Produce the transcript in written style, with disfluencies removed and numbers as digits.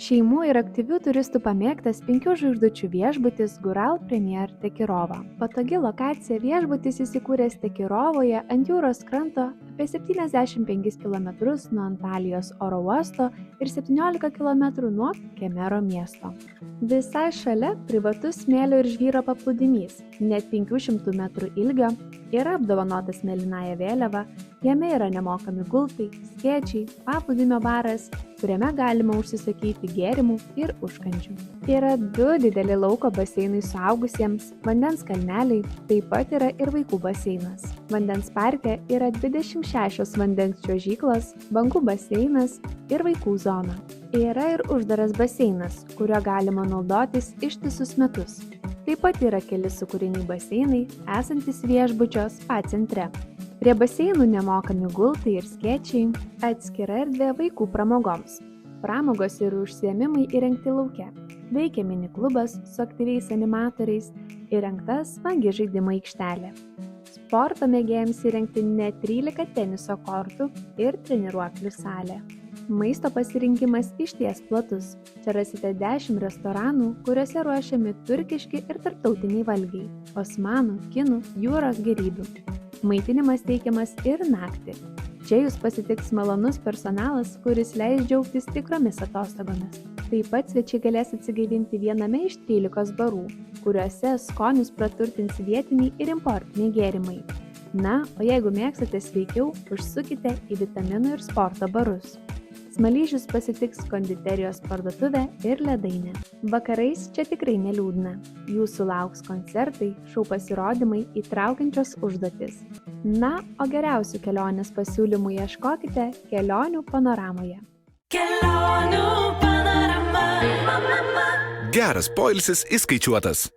Šeimų ir aktyvių turistų pamėgtas 5 žvaigždučių viešbutis Gural Premier Tekirova. Patogi lokacija viešbutis įsikūręs Tekirovoje ant jūros kranto apie 75 km nuo Antalijos oro uosto ir 17 km nuo Kemero miesto. Visai šalia privatus smėlio ir žvyro paplūdimys, net 500 metrų ilgio, yra apdovanotas mėlynąja vėliava, jame yra nemokami gultai, skėčiai, paplūdimio baras, kuriame galima užsisakyti gėrimų ir užkandžių. Yra 2 dideli lauko baseinai suaugusiems, vandens kalneliai, taip pat yra ir vaikų baseinas. Vandens parke yra 26 vandens čiuožyklos, bangų baseinas ir vaikų zona. Yra ir uždaras baseinas, kuriuo galima naudotis ištisus metus. Taip pat yra keli sūkuriniai baseinai, esantis viešbučio spa centre. Prie baseinų nemokami gultai ir skėčiai, atskira erdvė vaikų pramogoms. Pramogos ir užsiėmimai įrengti lauke. Veikia mini klubas su aktyviais animatoriais, įrengta smagi žaidimo aikštelė. Sporto mėgėjams įrengti net 13 teniso kortų ir treniruoklių salė. Maisto pasirinkimas išties platus. Čia rasite 10 restoranų, kuriuose ruošiami turkiški ir tarptautiniai valgiai, osmanų, kinų, jūros gėrybių. Maitinimas teikiamas ir naktį. Čia jūs pasitiks malonus personalas, kuris leis džiaugtis tikromis atostogomis. Taip pat svečiai galės atsigaivinti viename iš 13 barų, kuriuose skonius praturtins vietiniai ir importiniai gėrimai. Na, o jeigu mėgstate sveikiau, užsukite į vitaminų ir sporto barus. Smaližius pasitiks konditerijos parduotuvę ir ledainę. Vakarais čia tikrai neliūdna. Jūsų lauks koncertai, šou pasirodymai, įtraukiančios užduotis. Na, o geriausių kelionės pasiūlymų ieškokite Kelionių panoramoje. Kelionių panorama. Geras poilsis įskaičiuotas.